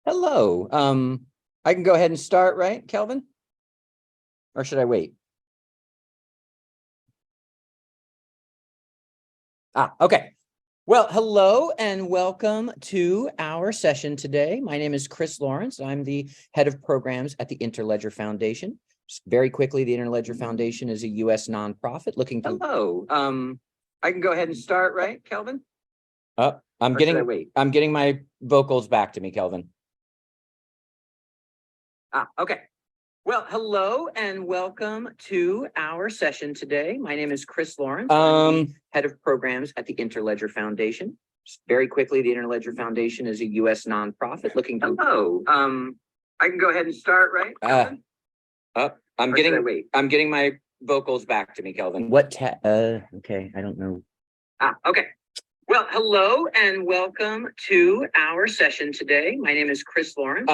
Hello. I can go ahead and start, right, Kelvin? Or should I wait? Okay. Well, hello and welcome to our session today. My name is Chris Lawrence. I'm the head of programs at the Interledger Foundation. Just very quickly, the Interledger Foundation is a U.S. nonprofit looking to. Hello. I can go ahead and start, right, Kelvin? I'm getting my vocals back to me, Kelvin. Okay. Well, hello and welcome to our session today. My name is Chris Lawrence. I'm the head of programs at the Interledger Foundation. Just very quickly, the Interledger Foundation is a U.S. nonprofit looking to. Hello. I can go ahead and start, right? I'm getting my vocals back to me, Kelvin. Okay, I don't know. Okay. Well, hello and welcome to our session today. My name is Chris Lawrence.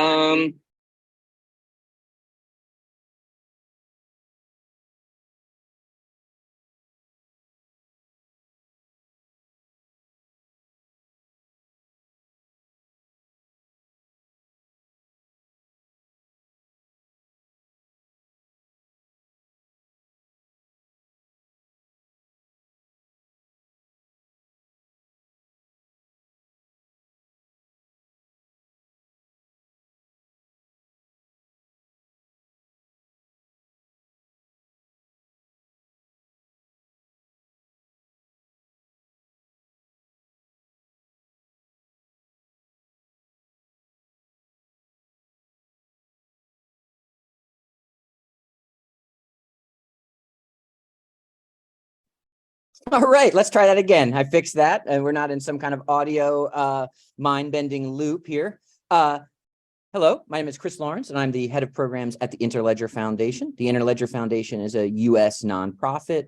All right, let's try that again. I fixed that, and we're not in some kind of audio mind-bending loop here. Hello, my name is Chris Lawrence, and I'm the head of programs at the Interledger Foundation. The Interledger Foundation is a U.S. nonprofit.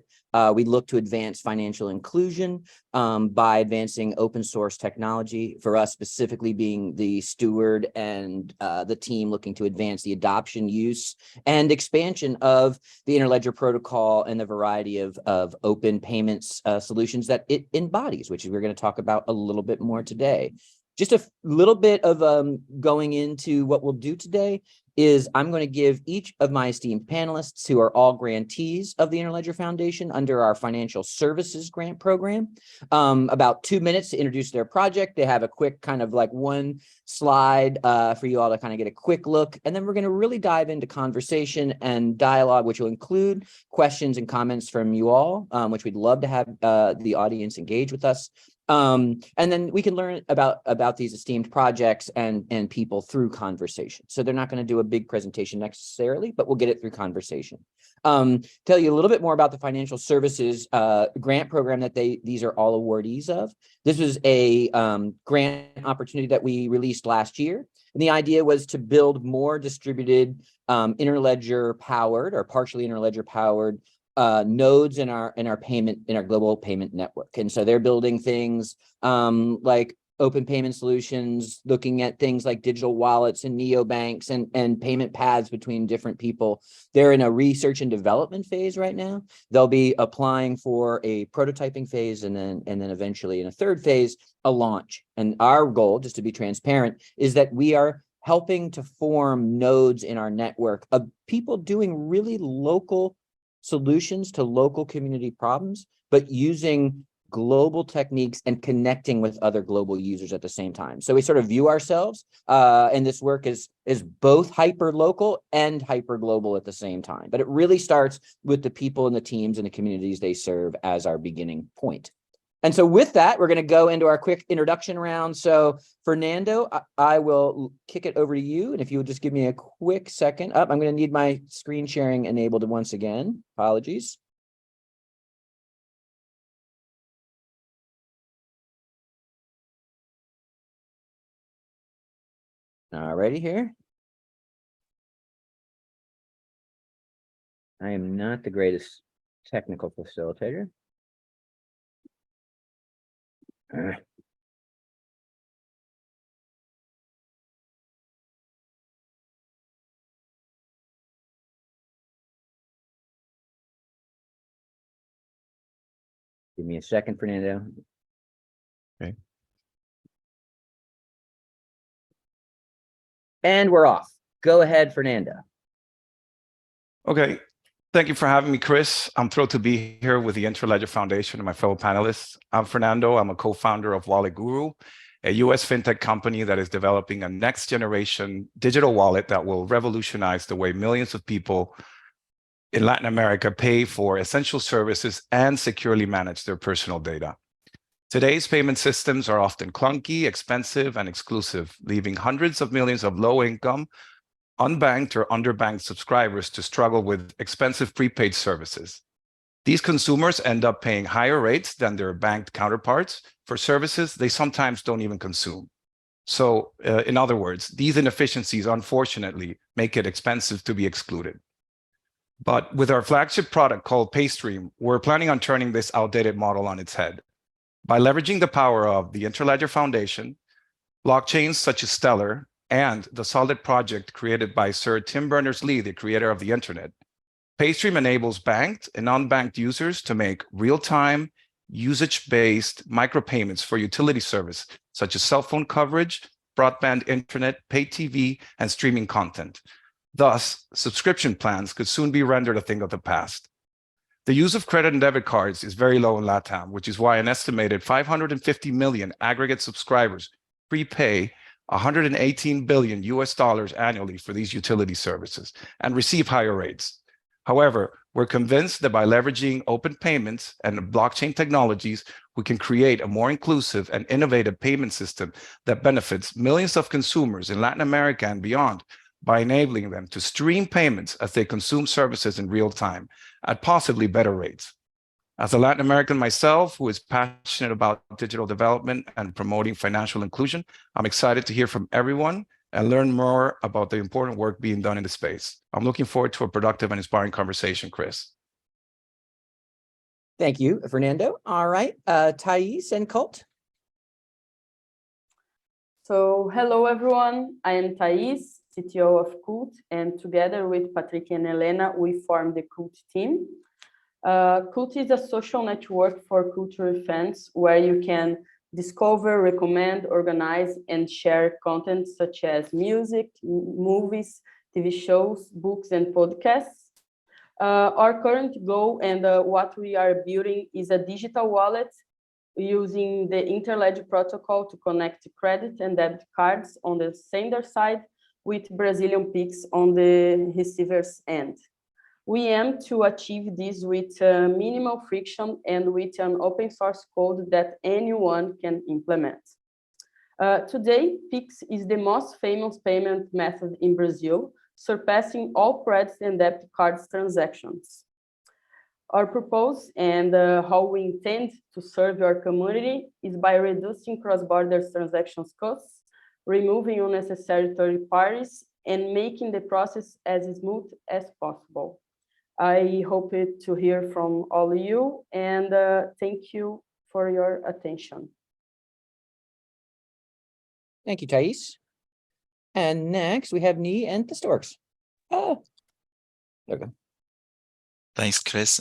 We look to advance financial inclusion by advancing open source technology, for us specifically being the steward and the team looking to advance the adoption, use, and expansion of the Interledger protocol and the variety of open payments solutions that it embodies, which we're going to talk about a little bit more today. Just a little bit of going into what we'll do today is I'm going to give each of my esteemed panelists, who are all grantees of the Interledger Foundation under our financial services grant program, about 2 minutes to introduce their project. They have a quick kind of like one slide for you all to kind of get a quick look. And then we're going to really dive into conversation and dialogue, which will include questions and comments from you all, which we'd love to have the audience engage with us. And then we can learn about these esteemed projects and people through conversation. So they're not going to do a big presentation necessarily, but we'll get it through conversation. Tell you a little bit more about the financial services grant program that these are all awardees of. This was a grant opportunity that we released last year. And the idea was to build more distributed Interledger powered or partially Interledger powered nodes in our global payment network. And so they're building things like open payment solutions, looking at things like digital wallets and neobanks and payment paths between different people. They're in a research and development phase right now. They'll be applying for a prototyping phase and then eventually in a third phase, a launch. And our goal, just to be transparent, is that we are helping to form nodes in our network of people doing really local solutions to local community problems, but using global techniques and connecting with other global users at the same time. So we sort of view ourselves and this work is both hyper local and hyper global at the same time. But it really starts with the people and the teams and the communities they serve as our beginning point. And so with that, we're going to go into our quick introduction round. So Fernando, I will kick it over to you. And if you would just give me a quick second. I'm going to need my screen sharing enabled once again. Apologies. All righty here. I am not the greatest technical facilitator. Give me a second, Fernando. Okay. And we're off. Go ahead, Fernando. Okay. Thank you for having me, Chris. I'm thrilled to be here with the Interledger Foundation and my fellow panelists. I'm Fernando. I'm a co-founder of Wallet Guru, a US fintech company that is developing a next-generation digital wallet that will revolutionize the way millions of people in Latin America pay for essential services and securely manage their personal data. Today's payment systems are often clunky, expensive, and exclusive, leaving hundreds of millions of low-income, unbanked or underbanked subscribers to struggle with expensive prepaid services. These consumers end up paying higher rates than their banked counterparts for services they sometimes don't even consume. So, in other words, these inefficiencies, unfortunately, make it expensive to be excluded. But with our flagship product called PayStream, we're planning on turning this outdated model on its head. By leveraging the power of the Interledger Foundation, blockchains such as Stellar, and the Solid project created by Sir Tim Berners-Lee, the creator of the internet, PayStream enables banked and unbanked users to make real-time, usage-based micropayments for utility service, such as cell phone coverage, broadband internet, pay TV, and streaming content. Thus, subscription plans could soon be rendered a thing of the past. The use of credit and debit cards is very low in LATAM, which is why an estimated 550 million aggregate subscribers prepay $118 billion annually for these utility services and receive higher rates. However, we're convinced that by leveraging open payments and blockchain technologies, we can create a more inclusive and innovative payment system that benefits millions of consumers in Latin America and beyond by enabling them to stream payments as they consume services in real time at possibly better rates. As a Latin American myself, who is passionate about digital development and promoting financial inclusion, I'm excited to hear from everyone and learn more about the important work being done in the space. I'm looking forward to a productive and inspiring conversation, Chris. Thank you, Fernando. All right, Thais and Colt. So hello, everyone. I am Thais, CTO of Cult, and together with Patrick and Elena, we form the Cult team. Cult is a social network for cultural fans where you can discover, recommend, organize, and share content such as music, movies, TV shows, books, and podcasts. Our current goal and what we are building is a digital wallet using the Interledger protocol to connect credit and debit cards on the sender side with Brazilian Pix on the receiver's end. We aim to achieve this with minimal friction and with an open source code that anyone can implement. Today, Pix is the most famous payment method in Brazil, surpassing all credit and debit cards transactions. Our purpose and how we intend to serve your community is by reducing cross-border transactions costs, removing unnecessary third parties, and making the process as smooth as possible. I hope to hear from all of you, and thank you for your attention. Thank you, Thais. And next we have Nii and the Storks. Oh, there we go. Thanks, Chris.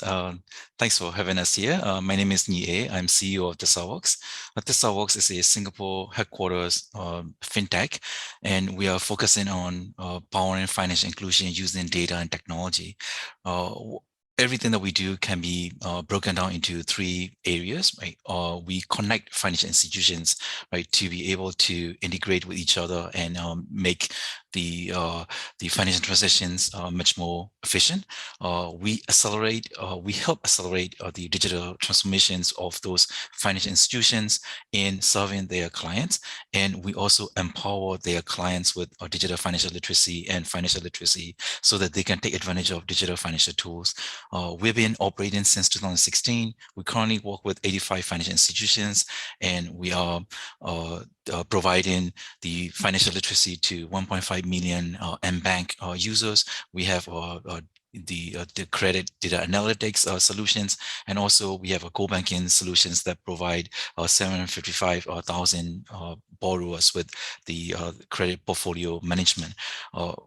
Thanks for having us here. My name is Nii. I'm CEO of TeslaWorks. TeslaWorks is a Singapore headquarters fintech, and we are focusing on powering financial inclusion using data and technology. Everything that we do can be broken down into three areas, right? We connect financial institutions, right, to be able to integrate with each other and make the financial transactions much more efficient. We help accelerate the digital transformations of those financial institutions in serving their clients, and we also empower their clients with digital financial literacy and financial literacy so that they can take advantage of digital financial tools. We've been operating since 2016. We currently work with 85 financial institutions, and we are providing the financial literacy to 1.5 million mBank users. We have the credit data analytics solutions, and also we have a co-banking solutions that provide 755,000 borrowers with the credit portfolio management.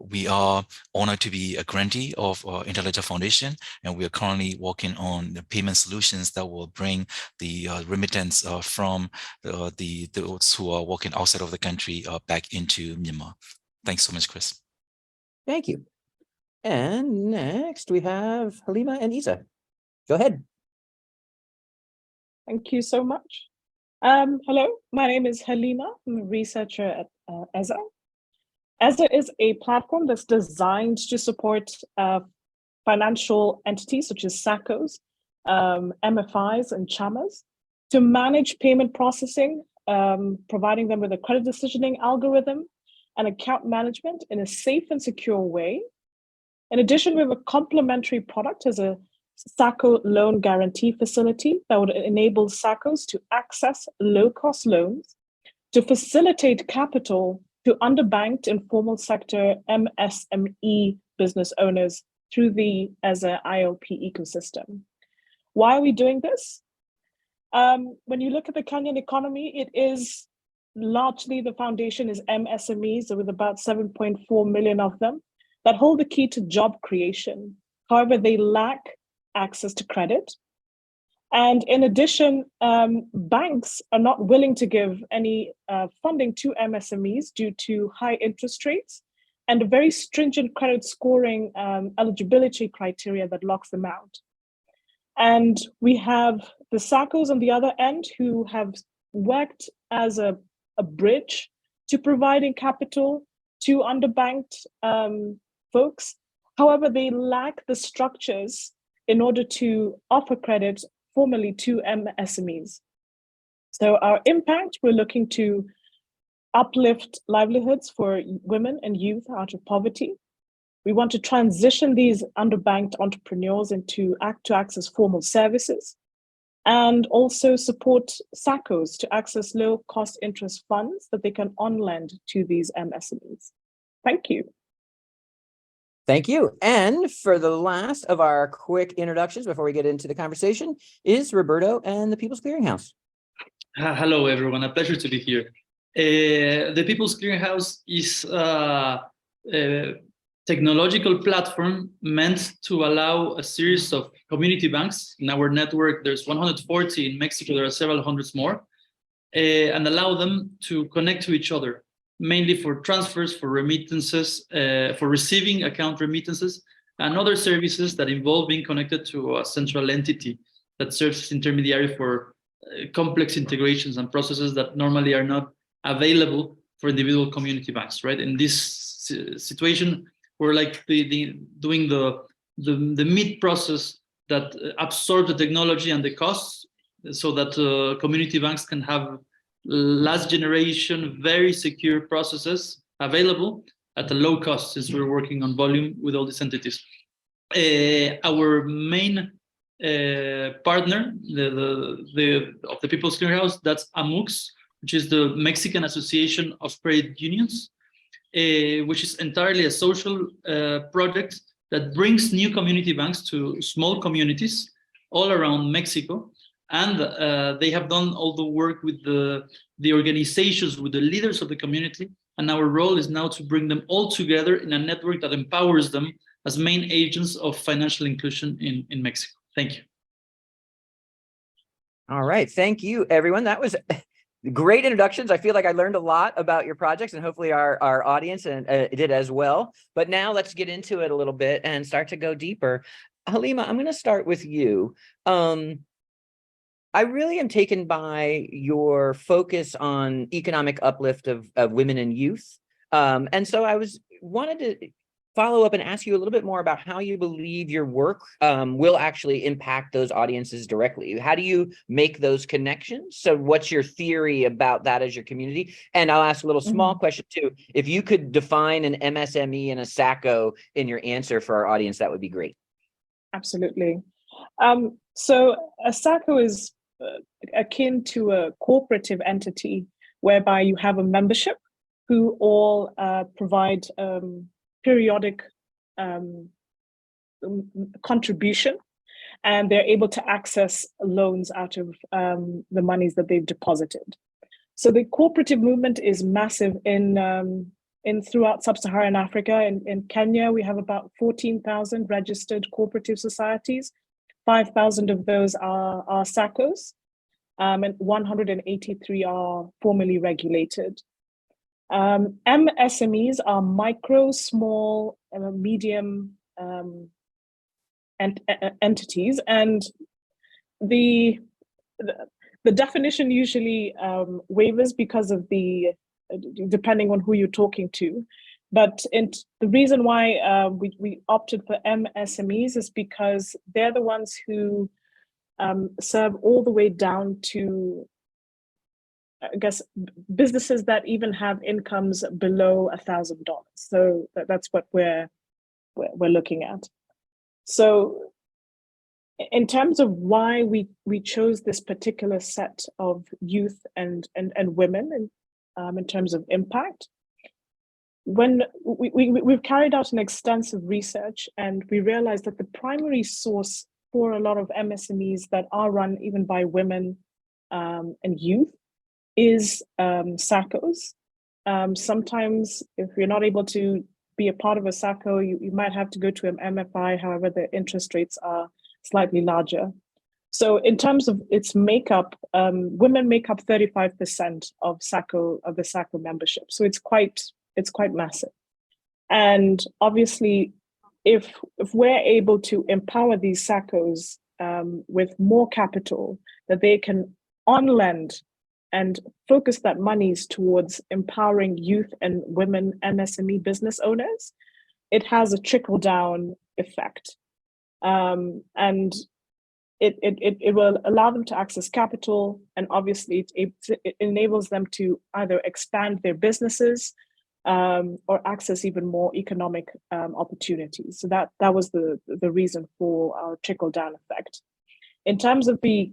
We are honored to be a grantee of Interledger Foundation, and we are currently working on the payment solutions that will bring the remittance from those who are working outside of the country back into Myanmar. Thanks so much, Chris. Thank you. And next we have Halima and Isa. Go ahead. Thank you so much. Hello, my name is Halima. I'm a researcher at EZA. EZA is a platform that's designed to support financial entities such as SACCOs, MFIs, and CHAMAs to manage payment processing, providing them with a credit decisioning algorithm and account management in a safe and secure way. In addition, we have a complementary product as a SACCO loan guarantee facility that would enable SACCOs to access low-cost loans to facilitate capital to underbanked informal sector MSME business owners through the EZA ILP ecosystem. Why are we doing this? When you look at the Kenyan economy, it is largely the foundation is MSMEs with about 7.4 million of them that hold the key to job creation. However, they lack access to credit. And in addition, banks are not willing to give any funding to MSMEs due to high interest rates and a very stringent credit scoring eligibility criteria that locks them out. And we have the SACCOs on the other end who have worked as a bridge to providing capital to underbanked folks. However, they lack the structures in order to offer credit formally to MSMEs. So our impact, we're looking to uplift livelihoods for women and youth out of poverty. We want to transition these underbanked entrepreneurs to access formal services and also support SACCOs to access low cost interest funds that they can on-lend to these MSMEs. Thank you. Thank you. And for the last of our quick introductions before we get into the conversation is Roberto and the People's Clearinghouse. Hello, everyone. A pleasure to be here. The People's Clearinghouse is a technological platform meant to allow a series of community banks. In our network, there's 140 in Mexico. There are several hundreds more, and allow them to connect to each other, mainly for transfers, for remittances, for receiving account remittances, and other services that involve being connected to a central entity that serves as intermediary for complex integrations and processes that normally are not available for individual community banks, right? In this situation, we're like doing the mid process that absorb the technology and the costs so that community banks can have last generation, very secure processes available at a low cost, since we're working on volume with all these entities. Our main partner of the People's Clearinghouse, that's AMUX, which is the Mexican Association of Credit Unions, which is entirely a social project that brings new community banks to small communities all around Mexico. And they have done all the work with the organizations, with the leaders of the community. And our role is now to bring them all together in a network that empowers them as main agents of financial inclusion in Mexico. Thank you. All right. Thank you, everyone. That was great introductions. I feel like I learned a lot about your projects, and hopefully our audience did as well. But now let's get into it a little bit and start to go deeper. Halima, I'm going to start with you. I really am taken by your focus on economic uplift of women and youth. And so I wanted to follow up and ask you a little bit more about how you believe your work will actually impact those audiences directly. How do you make those connections? So what's your theory about that as your community? And I'll ask a little small question too. If you could define an MSME and a SACCO in your answer for our audience, that would be great. Absolutely. So a SACCO is akin to a cooperative entity whereby you have a membership who all provide periodic contribution, and they're able to access loans out of the monies that they've deposited. So the cooperative movement is massive in throughout sub-Saharan Africa. In Kenya, we have about 14,000 registered cooperative societies. 5,000 of those are SACCOs, and 183 are formally regulated. MSMEs are micro, small, medium entities, and the definition usually wavers because of depending on who you're talking to. But the reason why we opted for MSMEs is because they're the ones who serve all the way down to, I guess, businesses that even have incomes below $1,000. So that's what we're looking at. So in terms of why we chose this particular set of youth and women in terms of impact, when we've carried out an extensive research, and we realized that the primary source for a lot of MSMEs that are run even by women and youth is SACCOs. Sometimes if you're not able to be a part of a SACCO, you might have to go to an MFI, however the interest rates are slightly larger. So in terms of its makeup, women make up 35% of the SACCO membership. So it's quite massive. And obviously, if we're able to empower these SACCOs with more capital that they can on-lend and focus that monies towards empowering youth and women MSME business owners, it has a trickle-down effect. And it will allow them to access capital, and obviously it enables them to either expand their businesses or access even more economic opportunities. So that was the reason for our trickle-down effect. In terms of the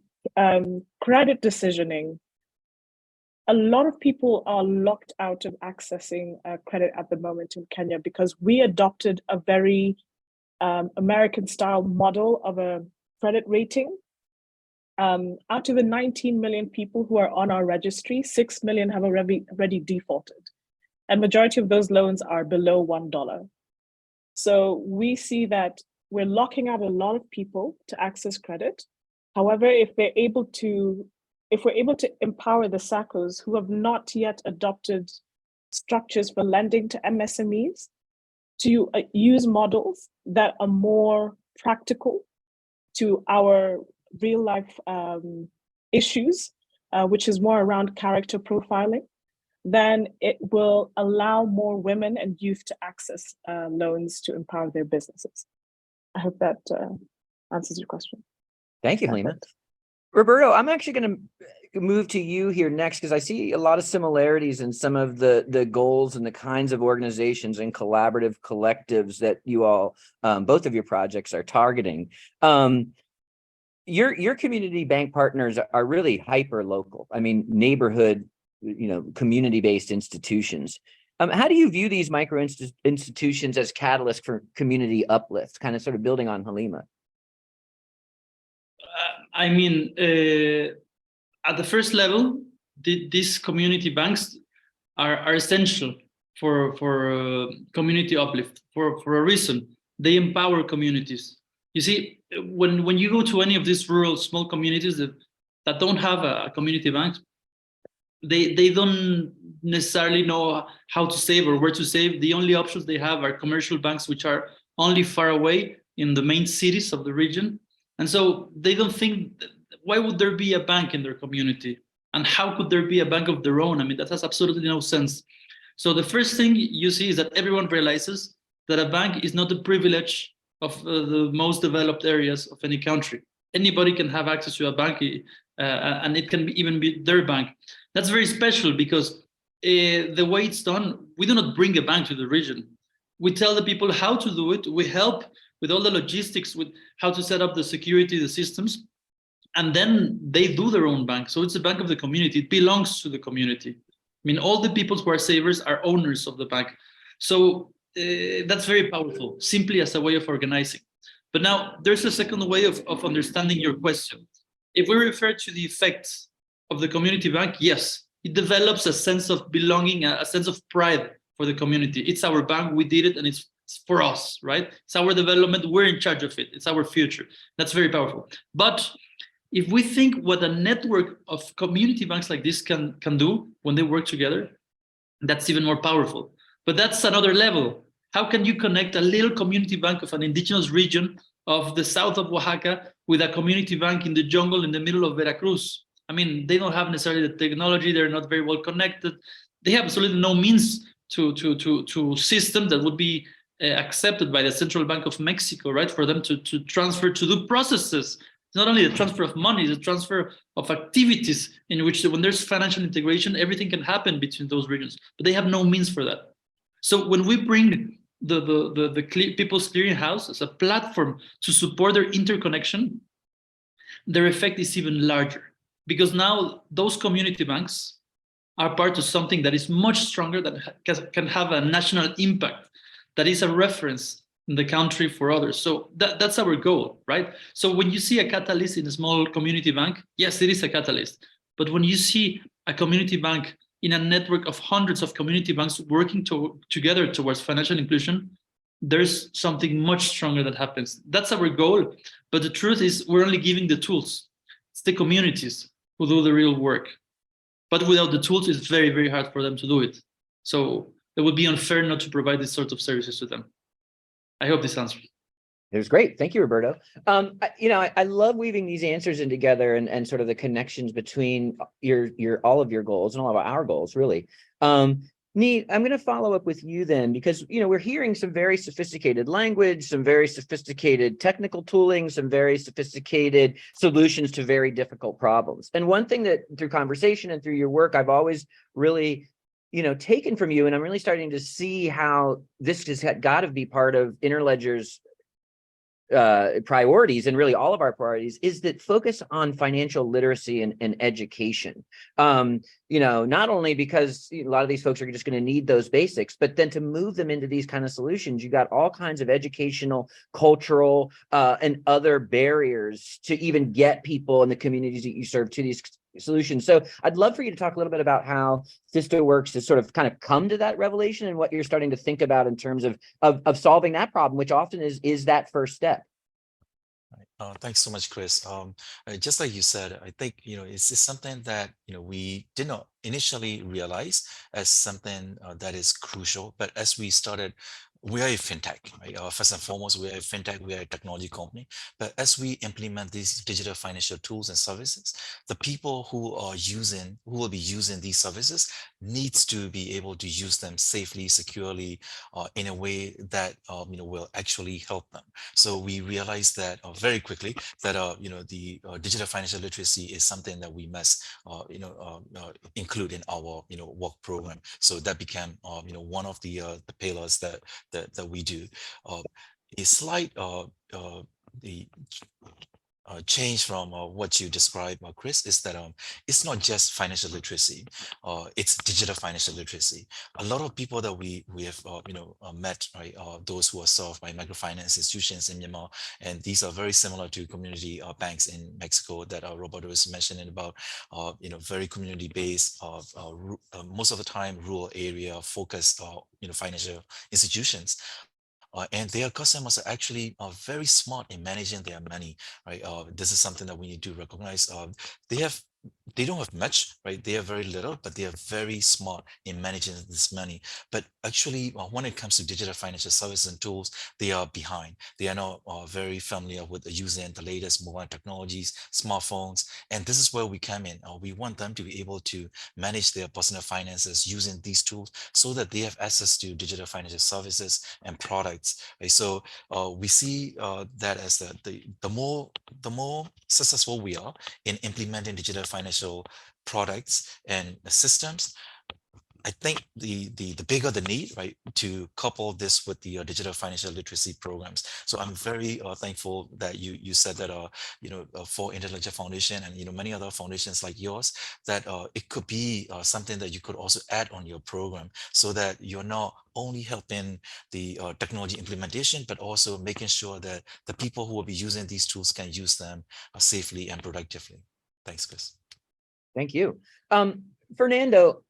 credit decisioning, a lot of people are locked out of accessing credit at the moment in Kenya because we adopted a very American-style model of a credit rating. Out of the 19 million people who are on our registry, 6 million have already defaulted. And majority of those loans are below $1. So we see that we're locking out a lot of people to access credit. However, if we're able to empower the SACCOs who have not yet adopted structures for lending to MSMEs to use models that are more practical to our real life issues, which is more around character profiling, then it will allow more women and youth to access loans to empower their businesses. I hope that answers your question. Thank you, Halima. Roberto, I'm actually going to move to you here next because I see a lot of similarities in some of the goals and the kinds of organizations and collaborative collectives that you all, both of your projects are targeting. Your community bank partners are really hyper local. I mean, neighborhood, community-based institutions. How do you view these micro institutions as catalysts for community uplift, kind of sort of building on Halima? I mean, at the first level, these community banks are essential for community uplift for a reason. They empower communities. You see, when you go to any of these rural small communities that don't have a community bank, they don't necessarily know how to save or where to save. The only options they have are commercial banks, which are only far away in the main cities of the region. And so they don't think, why would there be a bank in their community? And how could there be a bank of their own? I mean, that has absolutely no sense. So the first thing you see is that everyone realizes that a bank is not the privilege of the most developed areas of any country. Anybody can have access to a bank, and it can even be their bank. That's very special because the way it's done, we do not bring a bank to the region. We tell the people how to do it. We help with all the logistics, with how to set up the security, the systems, and then they do their own bank. So it's a bank of the community. It belongs to the community. I mean, all the people who are savers are owners of the bank. So that's very powerful, simply as a way of organizing. But now there's a second way of understanding your question. If we refer to the effects of the community bank, yes, it develops a sense of belonging, a sense of pride for the community. It's our bank, we did it, and it's for us, right? It's our development, we're in charge of it, it's our future. That's very powerful. But if we think what a network of community banks like this can do when they work together, That's even more powerful. But that's another level. How can you connect a little community bank of an indigenous region of the south of Oaxaca with a community bank in the jungle in the middle of Veracruz? I mean, they don't have necessarily the technology. They're not very well connected. They have absolutely no means to system that would be accepted by the Central Bank of Mexico, right? For them to transfer, to do processes. It's not only the transfer of money, it's the transfer of activities in which when there's financial integration, everything can happen between those regions, but they have no means for that. So when we bring the People's Clearinghouse as a platform to support their interconnection, their effect is even larger, because now those community banks are part of something that is much stronger, that can have a national impact, that is a reference in the country for others. So that's our goal, right? So when you see a catalyst in a small community bank, yes, it is a catalyst. But when you see a community bank in a network of hundreds of community banks working together towards financial inclusion, there's something much stronger that happens. That's our goal. But the truth is, we're only giving the tools. It's the communities who do the real work. But without the tools, it's very, very hard for them to do it. So it would be unfair not to provide this sort of services to them. I hope this answers. It was great. Thank you, Roberto. I love weaving these answers in together and sort of the connections between all of your goals and all of our goals, really. Neat. I'm going to follow up with you then, because, we're hearing some very sophisticated language, some very sophisticated technical tooling, some very sophisticated solutions to very difficult problems. And one thing that through conversation and through your work, I've always really taken from you, and I'm really starting to see how this has got to be part of Interledger's priorities, and really all of our priorities, is that focus on financial literacy and education. Not only because a lot of these folks are just going to need those basics, but then to move them into these kind of solutions, you got all kinds of educational, cultural, and other barriers to even get people in the communities that you serve to these solutions. So I'd love for you to talk a little bit about how SystemWorks has sort of kind of come to that revelation, and what you're starting to think about in terms of solving that problem, which often is that first step. Thanks so much, Chris. Just like you said, I think, it's something that, we did not initially realize as something that is crucial, but as we started, we are a fintech, right? First and foremost, we are a fintech, we are a technology company. But as we implement these digital financial tools and services, the people who will be using these services needs to be able to use them safely, securely, in a way that will actually help them. So we realized that very quickly that the digital financial literacy is something that we must include in our work program. So that became one of the pillars that we do. A slight change from what you described, Chris, is that it's not just financial literacy, it's digital financial literacy. A lot of people that we have met, right, those who are served by microfinance institutions in Myanmar, and these are very similar to community banks in Mexico that Roberto was mentioning about, very community based, most of the time rural area focused, financial institutions. And their customers are actually very smart in managing their money, right? This is something that we need to recognize. They don't have much, right? They are very little, but they are very smart in managing this money. But actually, when it comes to digital financial services and tools, they are behind. They are not very familiar with using the latest mobile technologies, smartphones, and this is where we come in. We want them to be able to manage their personal finances using these tools so that they have access to digital financial services and products. Right? So we see that as the more successful we are in implementing digital financial products and systems, I think the bigger the need, right, to couple this with the digital financial literacy programs. So I'm very thankful that you said that for Interledger Foundation and many other foundations like yours, that it could be something that you could also add on your program, so that you're not only helping the technology implementation, but also making sure that the people who will be using these tools can use them safely and productively. Thanks, Chris. Thank you. Fernando,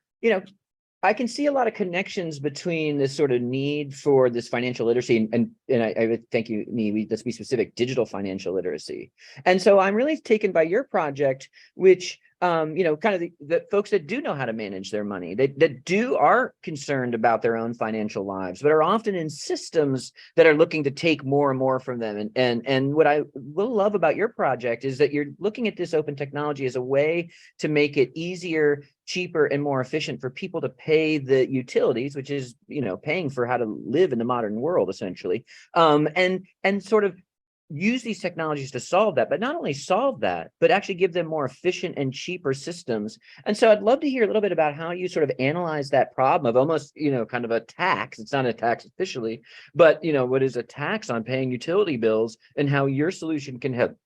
I can see a lot of connections between this sort of need for this financial literacy and I would thank you, let's be specific, digital financial literacy. And so I'm really taken by your project, which kind of the folks that do know how to manage their money, that are concerned about their own financial lives, but are often in systems that are looking to take more and more from them. And what I will love about your project is that you're looking at this open technology as a way to make it easier, cheaper, and more efficient for people to pay the utilities, which is, paying for how to live in the modern world, essentially. And sort of use these technologies to solve that, but not only solve that, but actually give them more efficient and cheaper systems. And so I'd love to hear a little bit about how you sort of analyze that problem of almost, kind of a tax. It's not a tax officially, but, what is a tax on paying utility bills, and how your solution can help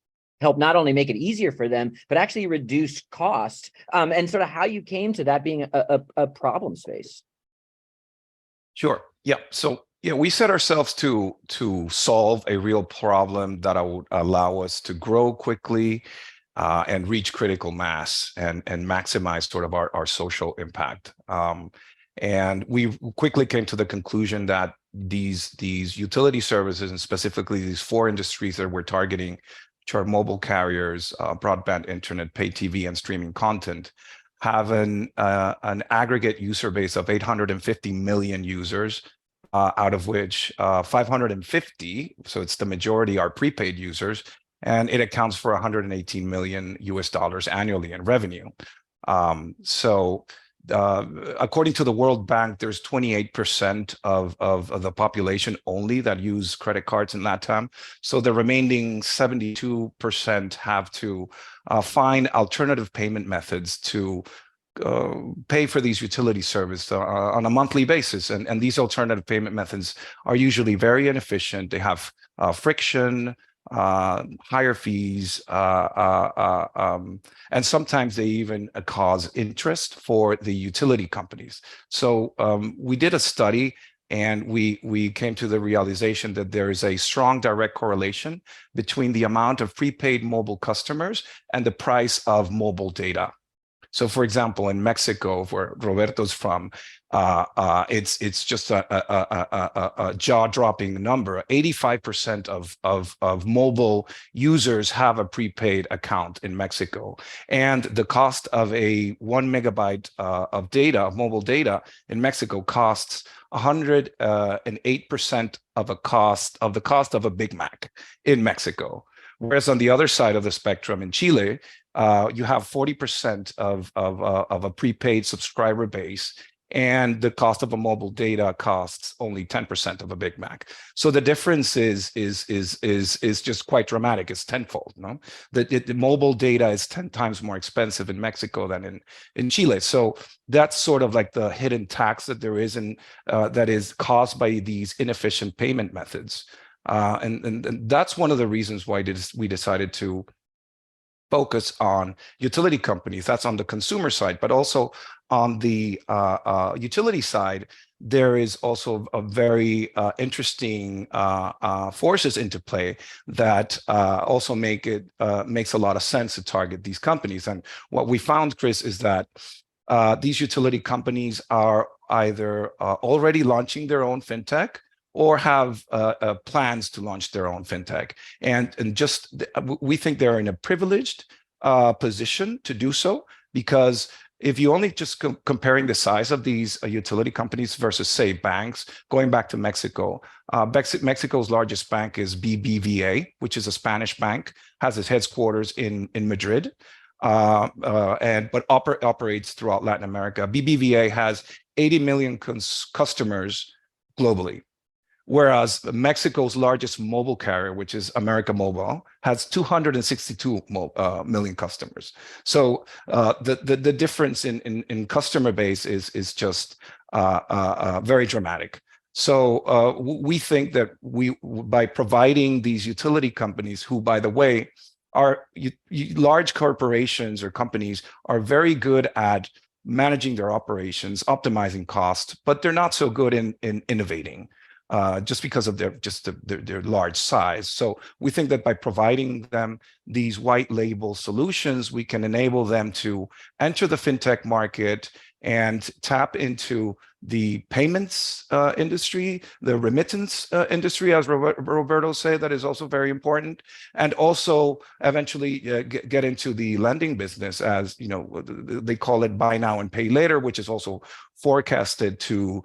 not only make it easier for them, but actually reduce cost, and sort of how you came to that being a problem space. Sure. Yeah. So we set ourselves to solve a real problem that would allow us to grow quickly and reach critical mass and maximize sort of our social impact. And we quickly came to the conclusion that these utility services, and specifically these 4 industries that we're targeting, which are mobile carriers, broadband internet, pay TV, and streaming content, have an aggregate user base of 850 million users, out of which 550, so it's the majority, are prepaid users, and it accounts for $118 million annually in revenue. According to the World Bank, there's 28% of the population only that use credit cards in LATAM. So the remaining 72% have to find alternative payment methods to pay for these utility services on a monthly basis. And these alternative payment methods are usually very inefficient. They have friction, higher fees, and sometimes they even cause interest for the utility companies. So we did a study, and we came to the realization that there is a strong direct correlation between the amount of prepaid mobile customers and the price of mobile data. So, for example, in Mexico, where Roberto's from, it's just a jaw-dropping number. 85% of mobile users have a prepaid account in Mexico, and the cost of a 1 megabyte of data, of mobile data, in Mexico costs 108% of the cost of a Big Mac in Mexico. Whereas on the other side of the spectrum, in Chile, you have 40% of a prepaid subscriber base, and the cost of a mobile data costs only 10% of a Big Mac. So the difference is just quite dramatic. It's tenfold. No, the mobile data is 10 times more expensive in Mexico than in Chile. So that's sort of like the hidden tax that there is, and that is caused by these inefficient payment methods. And that's one of the reasons why we decided to focus on utility companies. That's on the consumer side, but also on the utility side, there is also a very interesting forces into play that also makes a lot of sense to target these companies. And what we found, Chris, is that these utility companies are either already launching their own fintech, or have plans to launch their own fintech. And we think they're in a privileged position to do so, because if you only just comparing the size of these utility companies versus, say, banks, going back to Mexico, Mexico's largest bank is BBVA, which is a Spanish bank, has its headquarters in Madrid, but operates throughout Latin America. BBVA has 80 million customers globally, whereas Mexico's largest mobile carrier, which is América Móvil, has 262 million customers. So the difference in customer base is just very dramatic. So we think that by providing these utility companies, who, by the way, are large corporations or companies, are very good at managing their operations, optimizing costs, but they're not so good in innovating. Just because of their large size. So we think that by providing them these white label solutions, we can enable them to enter the fintech market and tap into the payments industry, the remittance industry, as Roberto said, that is also very important, and also eventually get into the lending business, as you know, they call it buy now and pay later, which is also forecasted to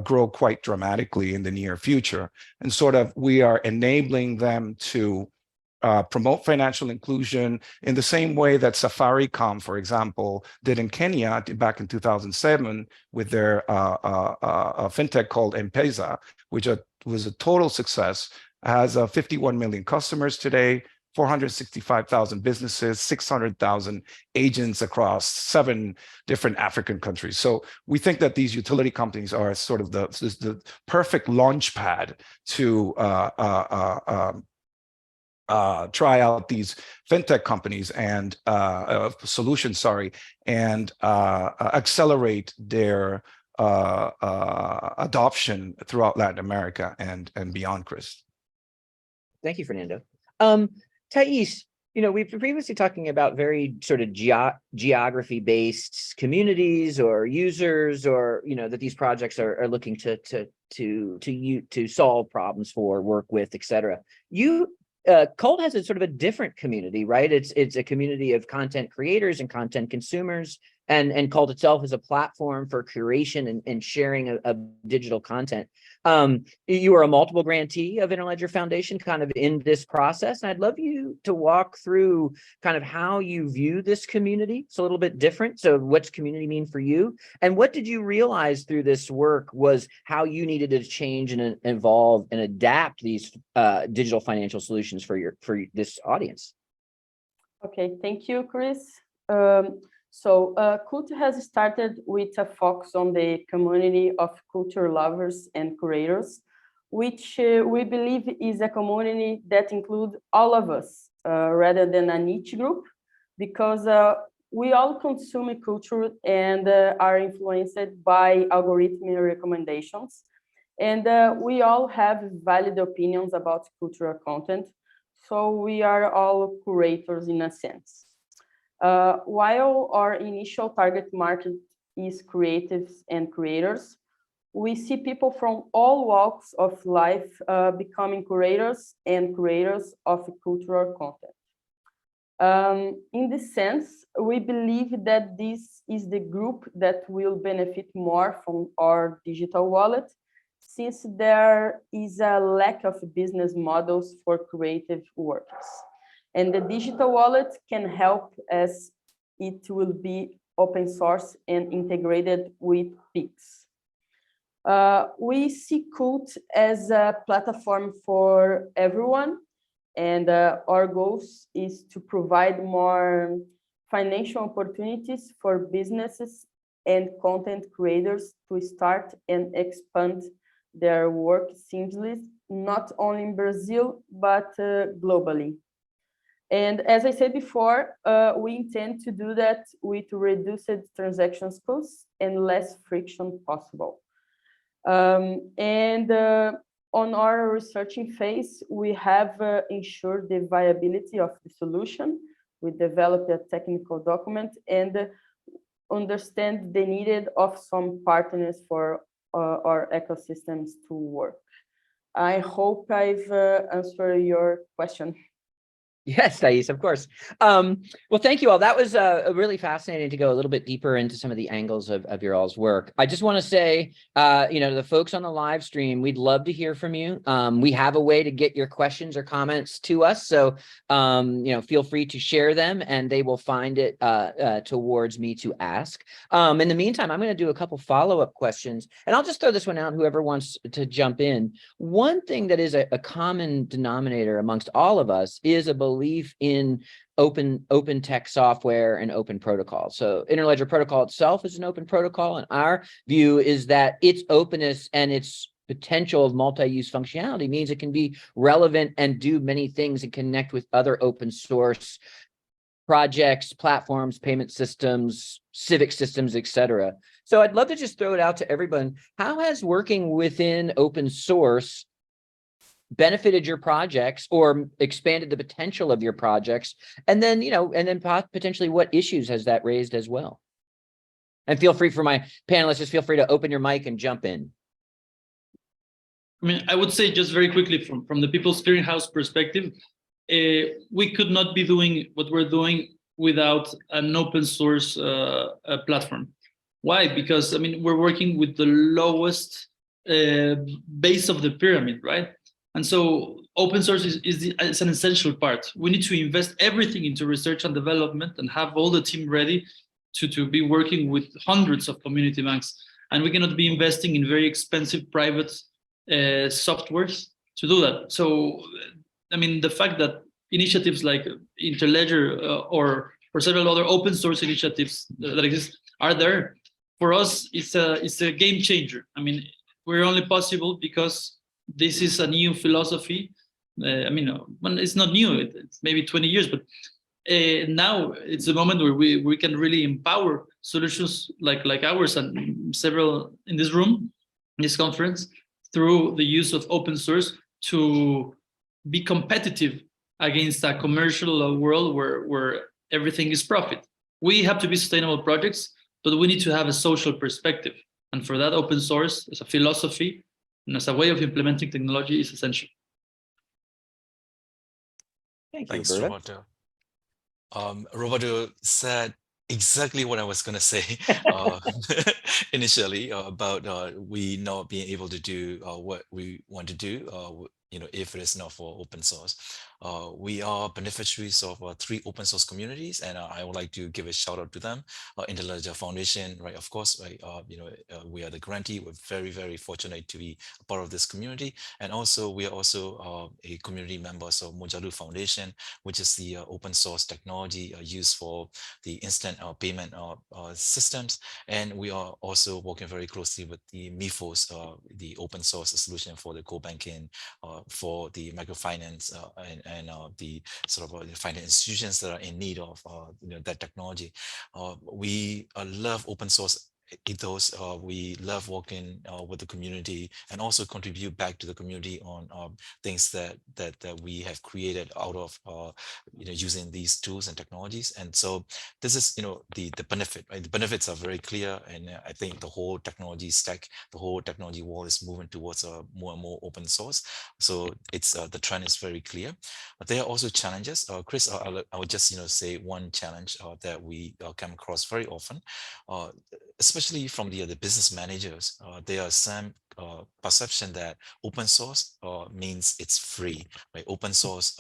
grow quite dramatically in the near future. And sort of we are enabling them to promote financial inclusion in the same way that Safaricom, for example, did in Kenya back in 2007 with their fintech called M-Pesa, which was a total success, has 51 million customers today, 465,000 businesses, 600,000 agents across 7 different African countries. So we think that these utility companies are sort of the perfect launch pad to try out these fintech companies and solutions, and accelerate their adoption throughout Latin America and beyond, Chris. Thank you, Fernando. Thais, you know, we've been previously talking about very sort of geography-based communities or users, or, you know, that these projects are looking to solve problems for, work with, et cetera. Cult has a sort of a different community, right? It's a community of content creators and content consumers, and Cult itself is a platform for curation and sharing of digital content. You are a multiple grantee of Interledger Foundation kind of in this process. And I'd love you to walk through kind of how you view this community. It's a little bit different. So what's community mean for you? And what did you realize through this work was how you needed to change and evolve and adapt these digital financial solutions for this audience? Okay, thank you, Chris. Cult has started with a focus on the community of culture lovers and curators, which we believe is a community that includes all of us rather than a niche group, because we all consume culture and are influenced by algorithmic recommendations. And we all have valid opinions about cultural content. So we are all curators in a sense. While our initial target market is creatives and creators, we see people from all walks of life becoming curators and creators of cultural content. In this sense, we believe that this is the group that will benefit more from our digital wallet, since there is a lack of business models for creative workers. And the digital wallet can help, as it will be open source and integrated with Pix. We see Cult as a platform for everyone, and our goals is to provide more financial opportunities for businesses and content creators to start and expand their work seamlessly, not only in Brazil, but globally. And as I said before, we intend to do that with reduced transaction costs and less friction possible. On our researching phase, we have ensured the viability of the solution. We developed a technical document and understand the need of some partners for our ecosystems to work. I hope I've answered your question. Yes, Thais, of course. Well, thank you all. That was really fascinating to go a little bit deeper into some of the angles of your all's work. I just want to say, you know, the folks on the live stream, we'd love to hear from you. We have a way to get your questions or comments to us. So, you know, feel free to share them and they will find it towards me to ask. In the meantime, I'm going to do a couple follow-up questions, and I'll just throw this one out, whoever wants to jump in. One thing that is a common denominator amongst all of us is a belief in open tech software and open protocol. So Interledger protocol itself is an open protocol, and our view is that its openness and its potential of multi-use functionality means it can be relevant and do many things and connect with other open source projects, platforms, payment systems, civic systems, etc. So I'd love to just throw it out to everyone. How has working within open source benefited your projects or expanded the potential of your projects? And then, you know, and then potentially what issues has that raised as well? And feel free for my panelists, just feel free to open your mic and jump in. I mean, I would say just very quickly from the People's Clearinghouse perspective, we could not be doing what we're doing without an open source platform. Why? Because, I mean, we're working with the lowest base of the pyramid, right? And so open source is an essential part. We need to invest everything into research and development and have all the team ready to be working with hundreds of community banks. And we cannot be investing in very expensive private softwares to do that. So, I mean, the fact that initiatives like Interledger or several other open source initiatives that exist are there, for us, it's a game changer. I mean, we're only possible because this is a new philosophy. I mean, it's not new, it's maybe 20 years, but now it's the moment where we can really empower solutions like ours and several in this room, in this conference, through the use of open source to be competitive against a commercial world where everything is profit. We have to be sustainable projects, but we need to have a social perspective. And for that, open source as a philosophy and as a way of implementing technology is essential. Thank you, Thanks, Roberto. Roberto. Roberto said exactly what I was going to say initially about we not being able to do what we want to do, if it is not for open source. We are beneficiaries of 3 open source communities, and I would like to give a shout out to them. Interledger Foundation, right? Of course, right? We are the grantee. We're very, very fortunate to be a part of this community, and also we are also a community member of Mojalu Foundation, which is the open source technology used for the instant payment systems, and we are also working very closely with the MIFOS, the open source solution for the co-banking, for the microfinance and the sort of financial institutions that are in need of that technology. We love open source ethos. We love working with the community and also contribute back to the community on things that we have created out of using these tools and technologies. And so this is the benefit, right? The benefits are very clear, and I think the whole technology stack, the whole technology world is moving towards more and more open source. So it's the trend is very clear. But there are also challenges. Chris, I would just say one challenge that we come across very often, especially from the business managers. There are some perception that open source means it's free, right? Open source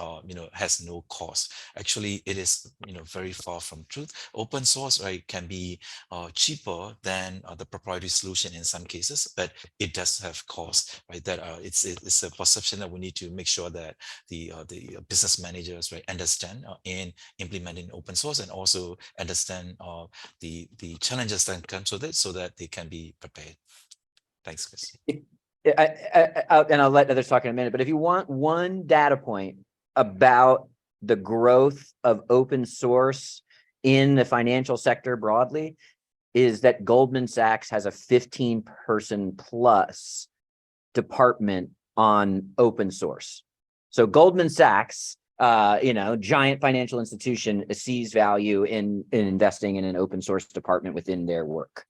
has no cost. Actually, it is very far from truth. Open source, right, can be cheaper than the proprietary solution in some cases, but it does have cost, right? That it's a perception that we need to make sure that the business managers, right, understand in implementing open source, and also understand the challenges that comes with it, so that they can be prepared. Thanks, Chris. And I'll let others talk in a minute, but if you want one data point about the growth of open source in the financial sector broadly, is that Goldman Sachs has a 15-person plus department on open source. So Goldman Sachs, giant financial institution, sees value in investing in an open source department within their work.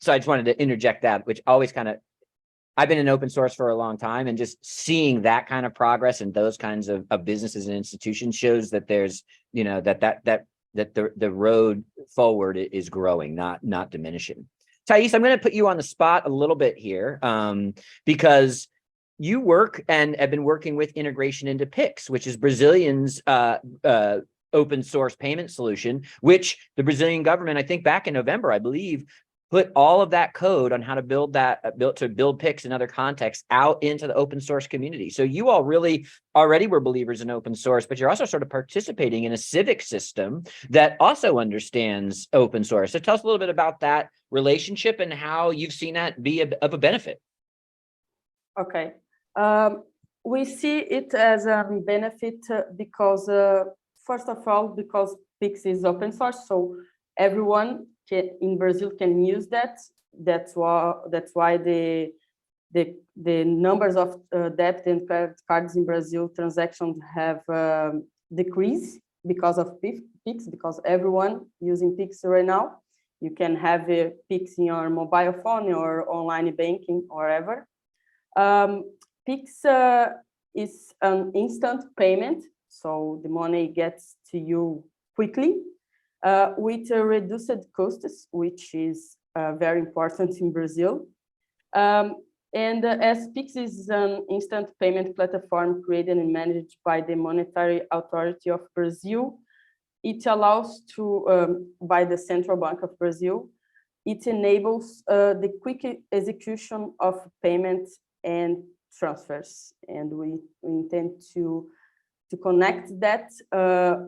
So I just wanted to interject that, which always I've been in open source for a long time, and just seeing that kind of progress and those kinds of businesses and institutions shows that there's, that the road forward is growing, not diminishing. Thais, I'm going to put you on the spot a little bit here, because you work and have been working with integration into Pix, which is Brazilian's open source payment solution, which the Brazilian government, I think back in November, I believe, put all of that code on how to build Pix in other contexts out into the open source community. So you all really already were believers in open source, but you're also sort of participating in a civic system that also understands open source. So tell us a little bit about that relationship and how you've seen that be of a benefit. Okay. We see it as a benefit because, first of all, because Pix is open source, so everyone in Brazil can use that. That's why the numbers of debit and credit cards in Brazil transactions have decreased because of Pix, because everyone using Pix right now. You can have Pix in your mobile phone or online banking, or wherever. Pix is an instant payment, so the money gets to you quickly with reduced costs, which is very important in Brazil. And as Pix is an instant payment platform created and managed by the Monetary Authority of Brazil, it allows to, by the Central Bank of Brazil, it enables the quick execution of payments and transfers. And we intend to connect that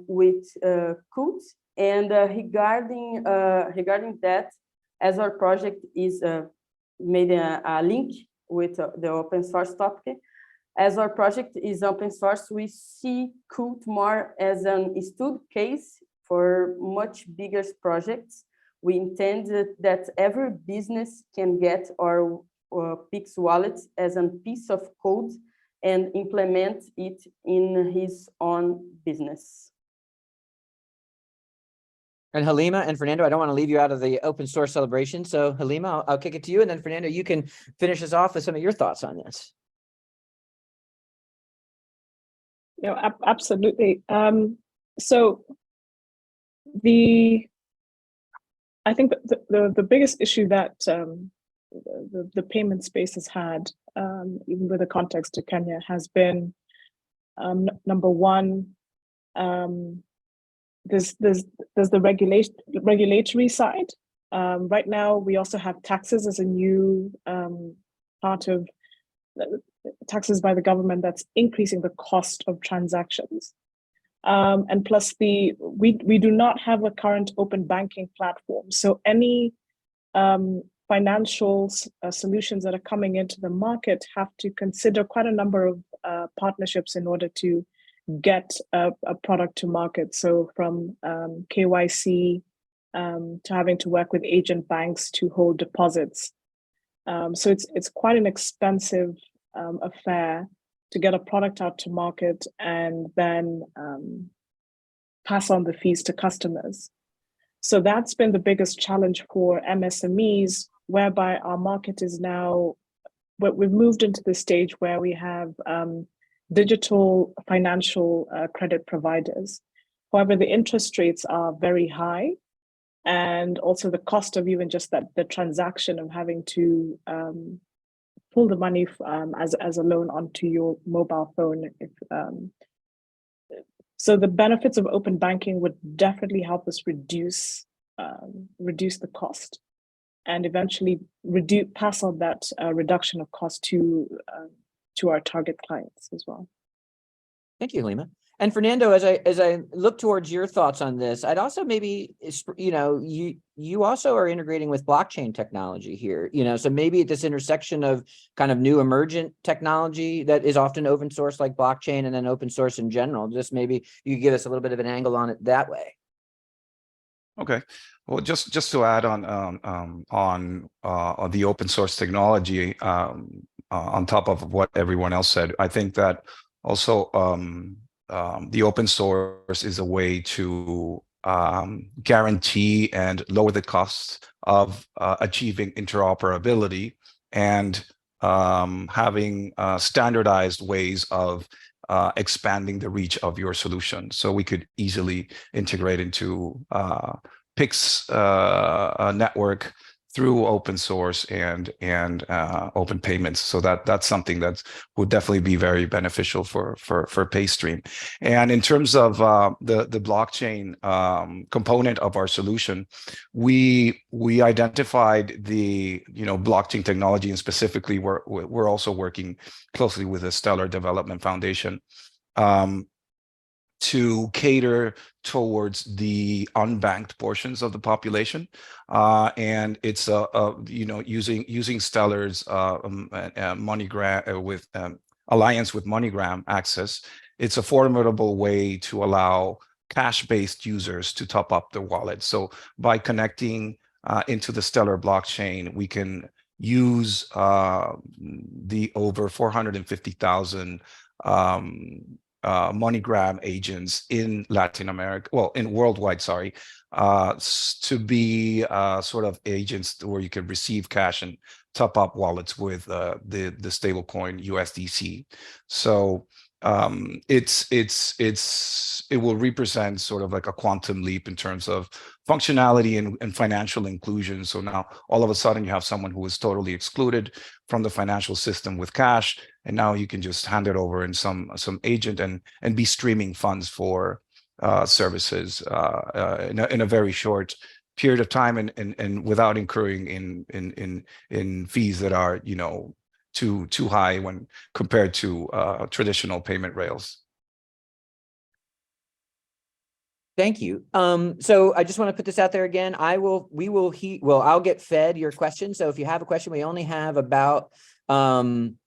with Qt. And regarding that, as our project is made a link with the open source topic, as our project is open source, we see Qt more as an stud case for much bigger projects. We intend that every business can get our Pix wallet as a piece of code and implement it in his own business. And Halima and Fernando, I don't want to leave you out of the open source celebration. So Halima, I'll kick it to you. And then Fernando, you can finish us off with some of your thoughts on this. Absolutely. So I think that the biggest issue that the payment space has had, even with the context of Kenya, has been number one, there's the regulatory side. Right now, we also have taxes as a new part of taxes by the government that's increasing the cost of transactions. And plus we do not have a current open banking platform. So any financial solutions that are coming into the market have to consider quite a number of partnerships in order to get a product to market. So from KYC to having to work with agent banks to hold deposits. So it's quite an expensive affair to get a product out to market and then pass on the fees to customers. So that's been the biggest challenge for MSMEs, whereby our market is now, we've moved into the stage where we have digital financial credit providers. However, the interest rates are very high, and also the cost of even just the transaction of having to pull the money as a loan onto your mobile phone. So the benefits of open banking would definitely help us reduce the cost, and eventually pass on that reduction of cost to our target clients as well. Thank you, Halima. And Fernando, as I look towards your thoughts on this, I'd also maybe, you also are integrating with blockchain technology here, so maybe at this intersection of kind of new emergent technology that is often open source like blockchain and then open source in general, just maybe you could give us a little bit of an angle on it that way. Okay, well, just to add on the open source technology, on top of what everyone else said, I think that also the open source is a way to guarantee and lower the cost of achieving interoperability and having standardized ways of expanding the reach of your solution. So we could easily integrate into Pix network through open source and open payments. So that's something that would definitely be very beneficial for Paystream. And in terms of the blockchain component of our solution, we identified the blockchain technology, and specifically we're also working closely with the Stellar Development Foundation to cater towards the unbanked portions of the population, and it's using Stellar's MoneyGram with alliance with MoneyGram access. It's a formidable way to allow cash-based users to top up their wallet. So by connecting into the Stellar blockchain, we can use the over 450,000 MoneyGram agents in Latin America, well, in worldwide, sorry, to be sort of agents where you can receive cash and top up wallets with the stablecoin USDC. So it will represent sort of like a quantum leap in terms of functionality and financial inclusion. So now all of a sudden you have someone who is totally excluded from the financial system with cash, and now you can just hand it over in some agent and be streaming funds for services in a very short period of time, and without incurring in fees that are, you know, too high when compared to traditional payment rails. Thank you. So I just want to put this out there again. I'll get fed your questions. So if you have a question, we only have about 13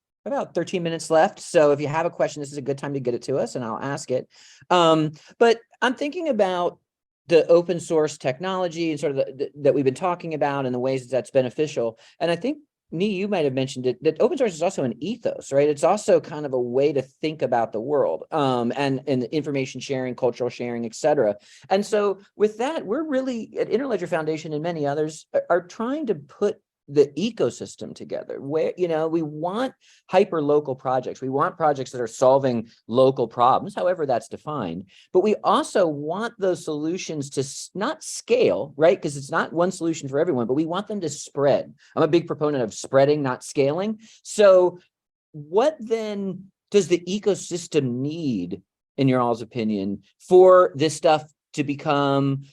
minutes left. So if you have a question, this is a good time to get it to us and I'll ask it. But I'm thinking about the open source technology and sort of that we've been talking about and the ways that's beneficial. And I think, Nee, you might have mentioned it, that open source is also an ethos, right? It's also kind of a way to think about the world, and information sharing, cultural sharing, et cetera. And so with that, we're really at Interledger Foundation and many others are trying to put the ecosystem together, where, you know, we want hyper local projects. We want projects that are solving local problems, however that's defined, but we also want those solutions to not scale, right? Because it's not one solution for everyone, but we want them to spread. I'm a big proponent of spreading, not scaling. So what then does the ecosystem need, in your all's opinion, for this stuff to become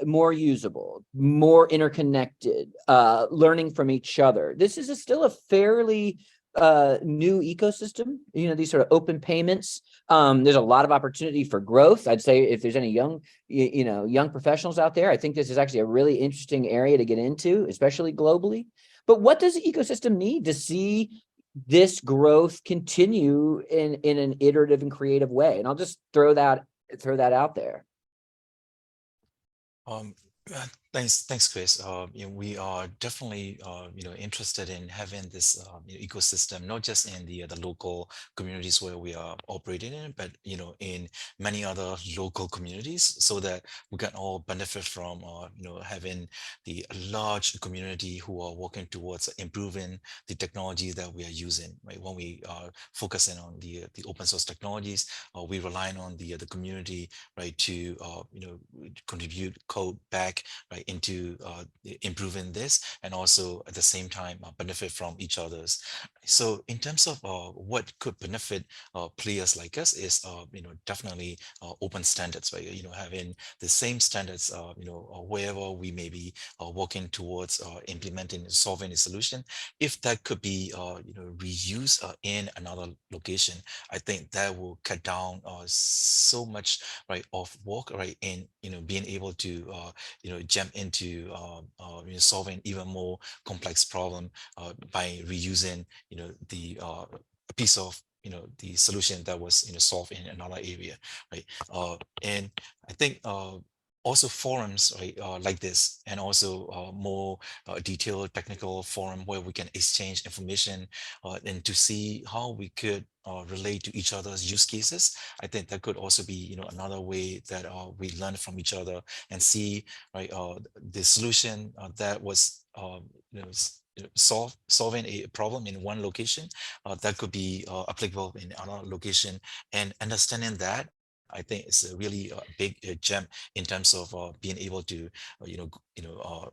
more usable, more interconnected, learning from each other? This is still a fairly new ecosystem, you know, these sort of open payments. There's a lot of opportunity for growth. I'd say if there's any young professionals out there, I think this is actually a really interesting area to get into, especially globally. But what does the ecosystem need to see this growth continue in an iterative and creative way? And I'll just throw that out there. Thanks, Chris. You know, we are definitely interested in having this ecosystem, not just in the local communities where we are operating in, but in many other local communities, so that we can all benefit from having the large community who are working towards improving the technologies that we are using. Right, when we are focusing on the open source technologies, we rely on the community, right, to contribute code back, right, into improving this, and also at the same time benefit from each other's. So in terms of what could benefit players like us is definitely open standards, right? Having the same standards wherever we may be working towards implementing, solving a solution. If that could be reused in another location, I think that will cut down so much, right, of work, right, in being able to jump into solving even more complex problem by reusing the piece of the solution that was solved in another area, right? And I think also forums, right, like this, and also more detailed technical forum where we can exchange information and to see how we could relate to each other's use cases. I think that could also be another way that we learn from each other and see, right, the solution that was solving a problem in one location that could be applicable in another location, and understanding that, I think it's a really big gem in terms of being able to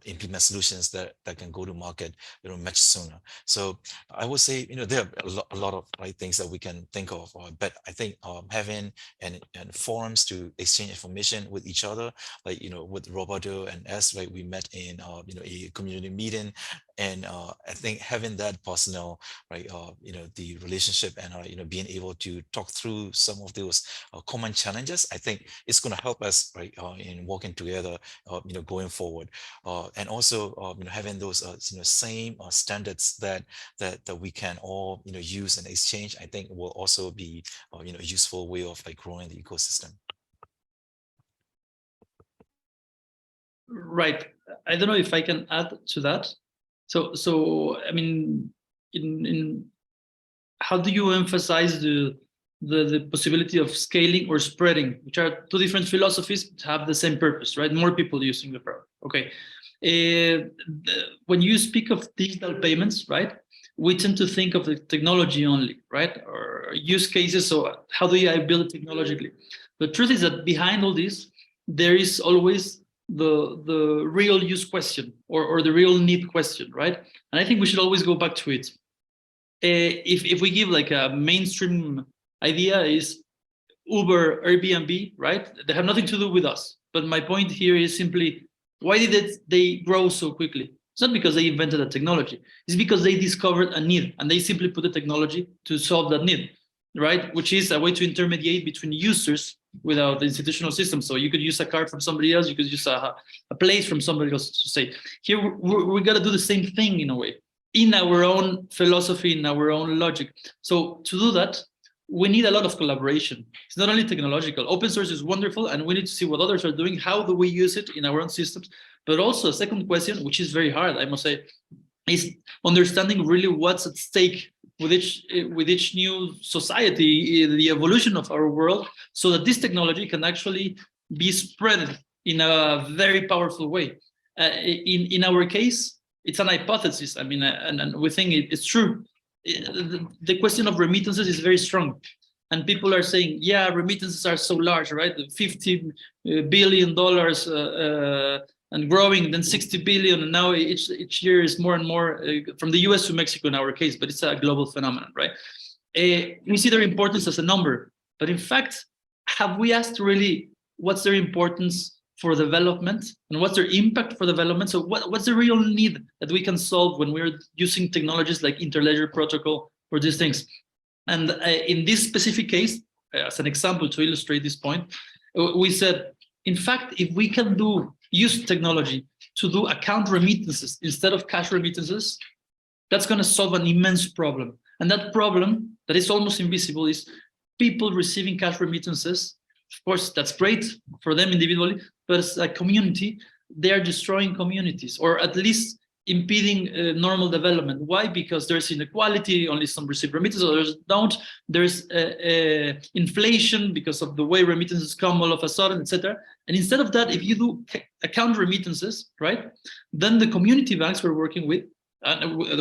implement solutions that can go to market much sooner. So I would say there are a lot of right things that we can think of, but I think having and forums to exchange information with each other, like with Roberto and us, right, we met in a community meeting, and I think having that personal, right, the relationship and being able to talk through some of those common challenges, I think it's going to help us, right, in working together, going forward, and also having those same standards that we can all use and exchange. I think will also be a useful way of like growing the ecosystem. Right. I don't know if I can add to that. So I mean, in how do you emphasize the the possibility of scaling or spreading, which are two different philosophies, but have the same purpose, right? More people using the product. Okay. When you speak of digital payments, right, we tend to think of the technology only, right? Or use cases. So how do I build it technologically? The truth is that behind all this, there is always the real use question or the real need question, right? And I think we should always go back to it. If we give like a mainstream idea is Uber, Airbnb, right? They have nothing to do with us. But my point here is simply, why did they grow so quickly? It's not because they invented a technology. It's because they discovered a need and they simply put the technology to solve that need, right? Which is a way to intermediate between users without the institutional system. So you could use a card from somebody else. You could use a place from somebody else to say, here, we got to do the same thing in a way, in our own philosophy, in our own logic. So to do that, we need a lot of collaboration. It's not only technological. Open source is wonderful, and we need to see what others are doing. How do we use it in our own systems? But also a second question, which is very hard, I must say, is understanding really what's at stake with each new society, the evolution of our world, so that this technology can actually be spread in a very powerful way. In our case, it's an hypothesis. I mean, and we think it's true. The question of remittances is very strong, and people are saying, yeah, remittances are so large, right? $50 billion and growing, then 60 billion, and now each year is more and more from the US to Mexico in our case, but it's a global phenomenon, right? We see their importance as a number, but in fact, have we asked really what's their importance for development and what's their impact for development? So what's the real need that we can solve when we're using technologies like Interledger protocol for these things? And in this specific case, as an example to illustrate this point, we said, in fact, if we can use technology to do account remittances instead of cash remittances, that's going to solve an immense problem. And that problem that is almost invisible is people receiving cash remittances. Of course, that's great for them individually, but as a community, they are destroying communities, or at least impeding normal development. Why? Because there's inequality, only some receive remittances, others don't. There's inflation because of the way remittances come all of a sudden, etc. And instead of that, if you do account remittances, right, then the community banks we're working with,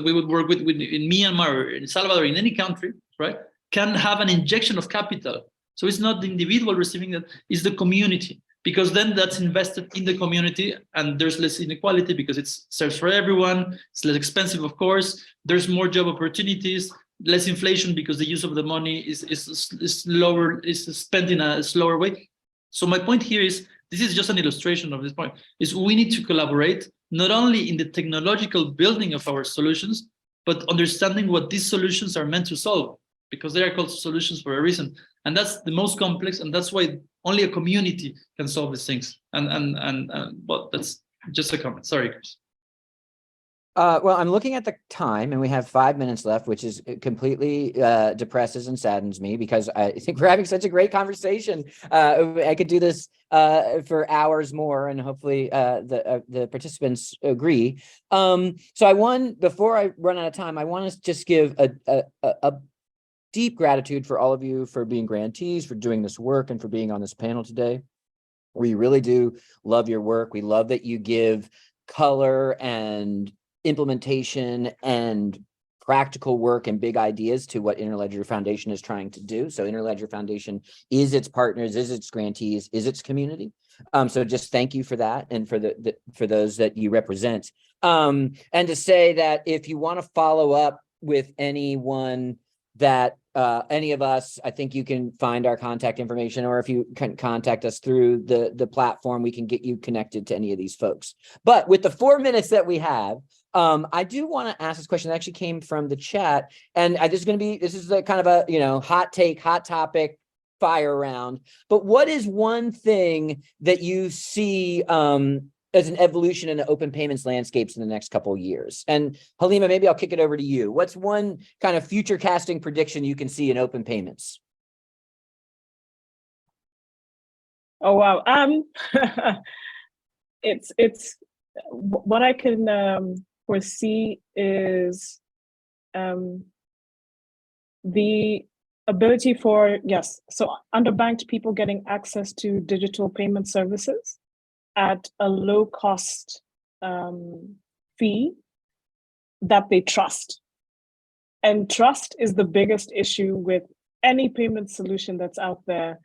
we would work with in Myanmar, or in El Salvador, in any country, right, can have an injection of capital. So it's not the individual receiving that, it's the community, because then that's invested in the community and there's less inequality because it serves for everyone. It's less expensive, of course. There's more job opportunities, less inflation because the use of the money is lower, is spent in a slower way. So my point here is, this is just an illustration of this point, is we need to collaborate not only in the technological building of our solutions, but understanding what these solutions are meant to solve, because they are called solutions for a reason. And that's the most complex, and that's why only a community can solve these things. And well, that's just a comment. Sorry, Chris. Well, I'm looking at the time, and we have 5 minutes left, which is completely depresses and saddens me, because I think we're having such a great conversation. I could do this for hours more, and hopefully the participants agree. So before I run out of time, I want to just give a deep gratitude for all of you for being grantees, for doing this work, and for being on this panel today. We really do love your work. We love that you give color and implementation and practical work and big ideas to what Interledger Foundation is trying to do. So Interledger Foundation is its partners, is its grantees, is its community. So just thank you for that, and for for those that you represent. And to say that if you want to follow up with anyone that any of us, I think you can find our contact information, or if you can contact us through the platform, we can get you connected to any of these folks. But with the 4 minutes that we have, I do want to ask this question that actually came from the chat, and this is a kind of a hot take, hot topic, fire round. But what is one thing that you see as an evolution in the open payments landscapes in the next couple of years? And Halima, maybe I'll kick it over to you. What's one kind of future casting prediction you can see in open payments? Oh, wow. It's what I can foresee is the ability for, yes, so underbanked people getting access to digital payment services at a low cost fee that they trust. And trust is the biggest issue with any payment solution that's out there.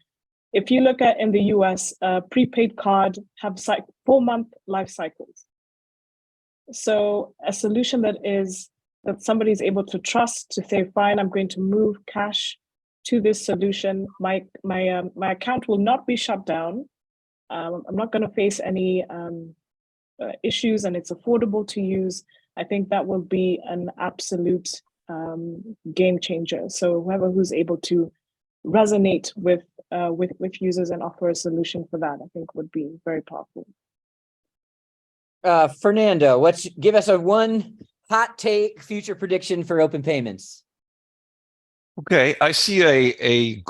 If you look at in the US, prepaid card have 4-month life cycles. So a solution that somebody is able to trust, to say, fine, I'm going to move cash to this solution. My account will not be shut down. I'm not going to face any issues, and it's affordable to use. I think that will be an absolute game changer. So who's able to resonate with users and offer a solution for that, I think would be very powerful. Fernando, give us one hot take future prediction for open payments. Okay, I see a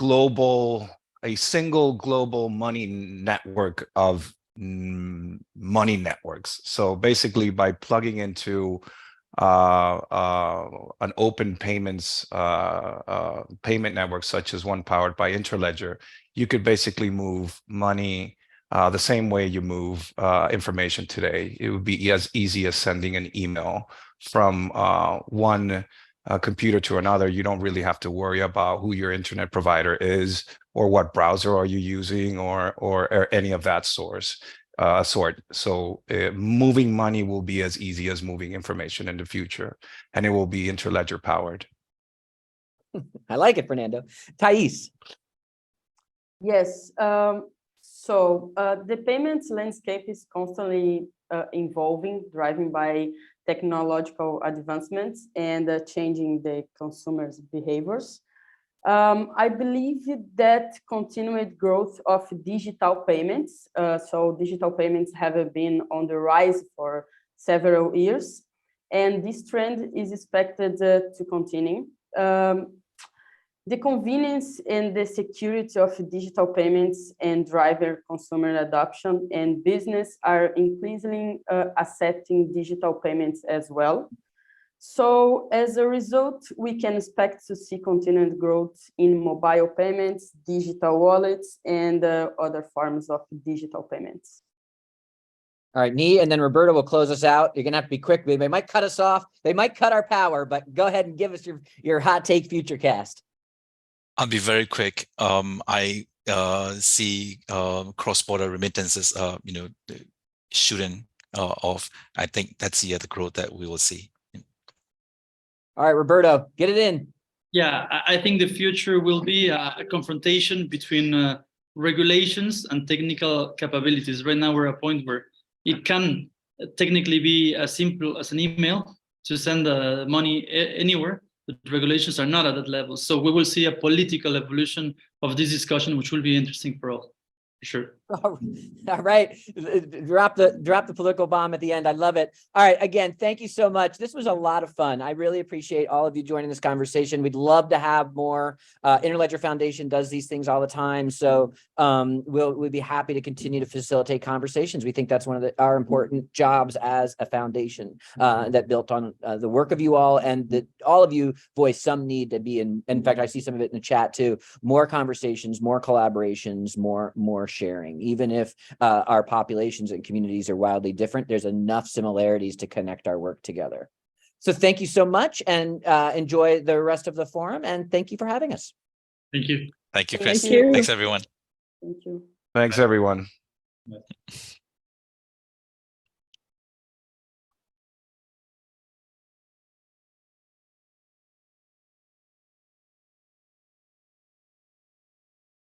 single global money network of money networks. So basically, by plugging into an open payments payment network, such as one powered by Interledger, you could basically move money the same way you move information today. It would be as easy as sending an email from one computer to another. You don't really have to worry about who your internet provider is, or what browser are you using, or any of that sort. So moving money will be as easy as moving information in the future, and it will be Interledger powered. I like it, Fernando. Thais. Yes. So the payments landscape is constantly evolving, driven by technological advancements and changing the consumers' behaviors. I believe that continued growth of digital payments, so digital payments have been on the rise for several years, and this trend is expected to continue. The convenience and the security of digital payments and driver consumer adoption, and business are increasingly accepting digital payments as well. So as a result, we can expect to see continued growth in mobile payments, digital wallets, and other forms of digital payments. All right, Nee, and then Roberto will close us out. You're gonna have to be quick. They might cut us off. They might cut our power, but go ahead and give us your hot take future cast. I'll be very quick. I see cross-border remittances, shooting off. I think that's the growth that we will see. All right, Roberto, get it in. Yeah, I think the future will be a confrontation between regulations and technical capabilities. Right now, we're at a point where it can technically be as simple as an email to send money anywhere, but regulations are not at that level. So we will see a political evolution of this discussion, which will be interesting for all, for sure. All right, drop the political bomb at the end. I love it. All right, again, thank you so much. This was a lot of fun. I really appreciate all of you joining this conversation. We'd love to have more. Interledger Foundation does these things all the time, so we'll be happy to continue to facilitate conversations. We think that's one of our important jobs as a foundation that built on the work of you all, and that all of you voice some need to be in. In fact, I see some of it in the chat too. More conversations, more collaborations, more sharing. Even if our populations and communities are wildly different, there's enough similarities to connect our work together. So thank you so much, and enjoy the rest of the forum, and thank you for having us. Thank you. Thank you, Chris. Thank you. Thanks, everyone. Thank you. Thanks, everyone.